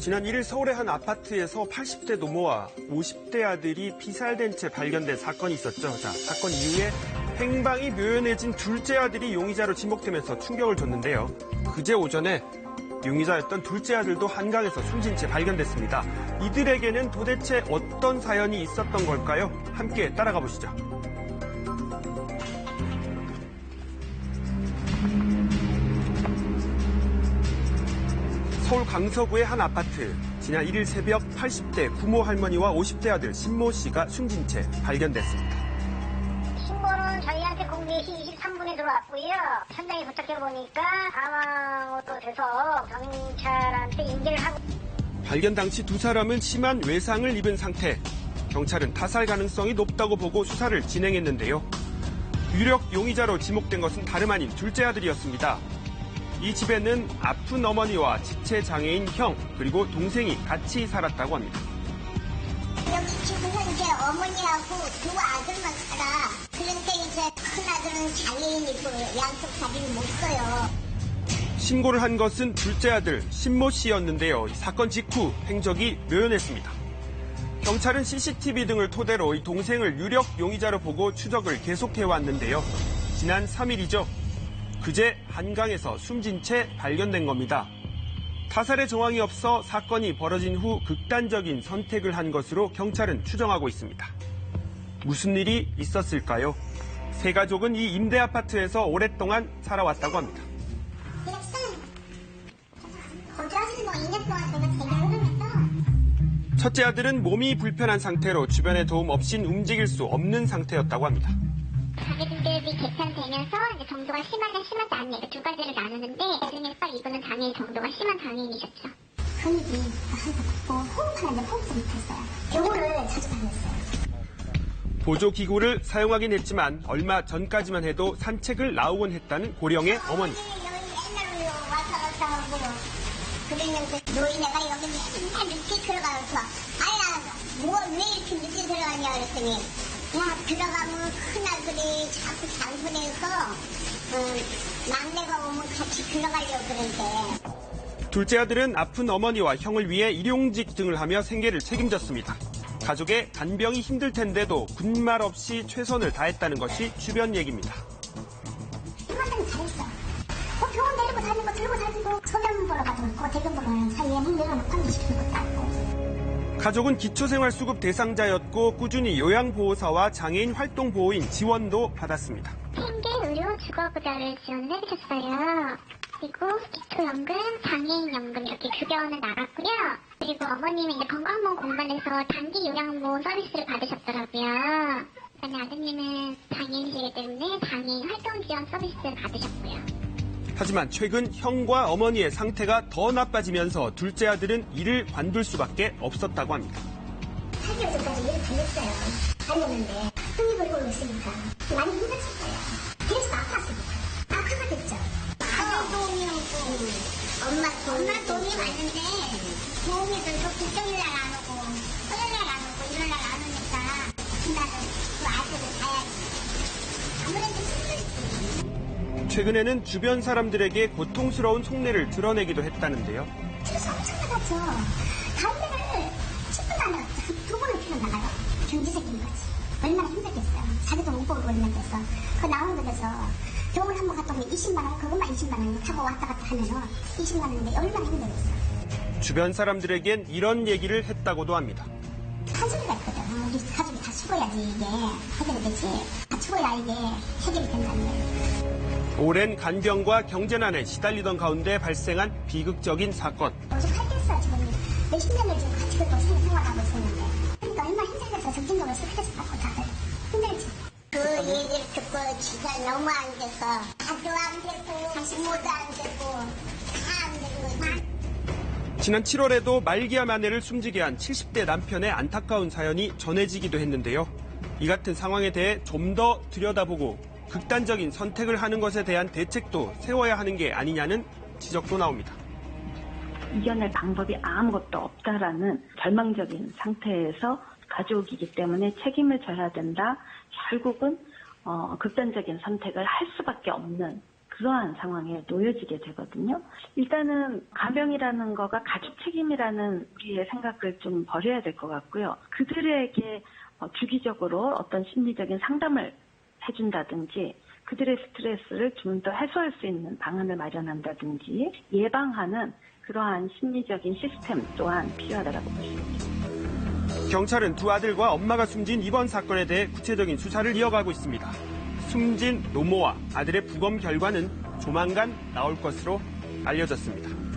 지난 1일 서울의 한 아파트에서 80대 노모와 50대 아들이 피살된 채 발견된 사건이 있었죠. 사건 이후에 행방이 묘연해진 둘째 아들이 용의자로 지목되면서 충격을 줬는데요. 그제 오전에 용의자였던 둘째 아들도 한강에서 숨진 채 발견됐습니다. 이들에게는 도대체 어떤 사연이 있었던 걸까요? 함께 따라가 보시죠. 서울 강서구의 한 아파트. 지난 1일 새벽 80대 부모 할머니와 50대 아들 신모 씨가 숨진 채 발견됐습니다. 신고는 저희한테 04시 23분에 들어왔고요. 현장에 도착해보니까 사망으로 돼서 경찰한테 인계를 하고. 발견 당시 두 사람은 심한 외상을 입은 상태. 경찰은 타살 가능성이 높다고 보고 수사를 진행했는데요. 유력 용의자로 지목된 것은 다름 아닌 둘째 아들이었습니다. 이 집에는 아픈 어머니와 지체장애인 형 그리고 동생이 같이 살았다고 합니다. 여기 집은 이제 어머니하고 두 아들만 살아. 그런데 이제 큰아들은 장애인이고 양쪽 다리를 못 써요. 신고를 한 것은 둘째 아들 신모 씨였는데요. 사건 직후 행적이 묘연했습니다. 경찰은 CCTV 등을 토대로 이 동생을 유력 용의자로 보고 추적을 계속해왔는데요. 지난 3일이죠. 그제 한강에서 숨진 채 발견된 겁니다. 타살의 정황이 없어 사건이 벌어진 후 극단적인 선택을 한 것으로 경찰은 추정하고 있습니다. 무슨 일이 있었을까요? 세 가족은 이 임대 아파트에서 오랫동안 살아왔다고 합니다. 첫째 아들은 몸이 불편한 상태로 주변의 도움 없인 움직일 수 없는 상태였다고 합니다. 자기들이 개편되면서 이제 정도가 심하냐 심하지 않냐 이렇게 두 가지를 나누는데 그중에서 이분은 장애인 정도가 심한 장애인이셨죠. 근육이 한번 호흡하는데 호흡도 못했어요. 병원을 자주 다녔어요. 보조기구를 사용하긴 했지만 얼마 전까지만 해도 산책을 나오곤 했다는 고령의 어머니. 옛날로 왔다 하고 그랬는데 노인네가 여기 맨날 늦게 들어가서 아야 왜 이렇게 늦게 들어가냐 그랬더니 야 들어가면 큰아들이 자꾸 장군해서 막내가 오면 같이 들어가려고 그러는데. 둘째 아들은 아픈 어머니와 형을 위해 일용직 등을 하며 생계를 책임졌습니다. 가족의 간병이 힘들 텐데도 군말 없이 최선을 다했다는 것이 주변 얘기입니다. 엄마는 잘했어. 병원 데리고 다니고 들고 다니고 소변 보러 가도 있고 대변 보러 가는 사이에 문 열어놓고 환기시키는 것도 아니고. 가족은 기초생활수급 대상자였고 꾸준히 요양보호사와 장애인 활동보호인 지원도 받았습니다. 생계의료 주거부자를 지원을 해주셨어요. 그리고 기초연금, 장애인연금 이렇게 급여는 나갔고요. 그리고 어머님이 이제 건강보험 공단에서 단기 요양보호 서비스를 받으셨더라고요. 그다음에 아드님은 장애인이시기 때문에 장애인 활동지원 서비스를 받으셨고요. 하지만 최근 형과 어머니의 상태가 더 나빠지면서 둘째 아들은 일을 관둘 수밖에 없었다고 합니다. 8개월 전까지 일을 다녔어요. 다녔는데 흥이 버리고 있으니까 많이 힘들었을 거예요. 계속 아팠으니까. 악화가 됐죠. 아들 도움이 없고 엄마 도움이 왔는데 도움이 들고 국정일날 안 오고 토요일날 안 오고 일요일날 안 오니까 그날은 그 아들을 가야지. 아무래도 힘들지. 최근에는 주변 사람들에게 고통스러운 속내를 드러내기도 했다는데요. 그래서 엄청 나갔죠. 담배를 10분도 안 나갔죠. 두 번을 피러 나가요. 경제적인 거지. 얼마나 힘들겠어요. 자기도 못 보고 있는데서 그 나오는 데서 병원 한 번 갔다 오면 20만 원, 그것만 20만 원 타고 왔다 갔다 하면서 20만 원인데 얼마나 힘들겠어요. 주변 사람들에겐 이런 얘기를 했다고도 합니다. 한 소리가 있거든. 우리 가족이 다 죽어야지 이게 해결이 되지. 다 죽어야 이게 해결이 된다는 거예요. 오랜 간병과 경제난에 시달리던 가운데 발생한 비극적인 사건. 요즘 팔겠어 지금 몇십 년을 지금 같이 그렇게 생활하고 있었는데 그러니까 얼마나 힘들겠어. 정신력을 스트레스받고 다들 힘들지. 그 얘기를 듣고 진짜 너무 안 돼서 밥도 안 되고 식모도 안 되고 다 안 되고. 지난 7월에도 말기암 아내를 숨지게 한 70대 남편의 안타까운 사연이 전해지기도 했는데요. 이 같은 상황에 대해 좀 더 들여다보고 극단적인 선택을 하는 것에 대한 대책도 세워야 하는 게 아니냐는 지적도 나옵니다. 이겨낼 방법이 아무것도 없다라는 절망적인 상태에서 가족이기 때문에 책임을 져야 된다. 결국은 극단적인 선택을 할 수밖에 없는 그러한 상황에 놓여지게 되거든요. 일단은 가명이라는 거가 가족 책임이라는 우리의 생각을 좀 버려야 될 것 같고요. 그들에게 주기적으로 어떤 심리적인 상담을 해준다든지 그들의 스트레스를 좀 더 해소할 수 있는 방안을 마련한다든지 예방하는 그러한 심리적인 시스템 또한 필요하다고 볼 수 있습니다. 경찰은 두 아들과 엄마가 숨진 이번 사건에 대해 구체적인 수사를 이어가고 있습니다. 숨진 노모와 아들의 부검 결과는 조만간 나올 것으로 알려졌습니다.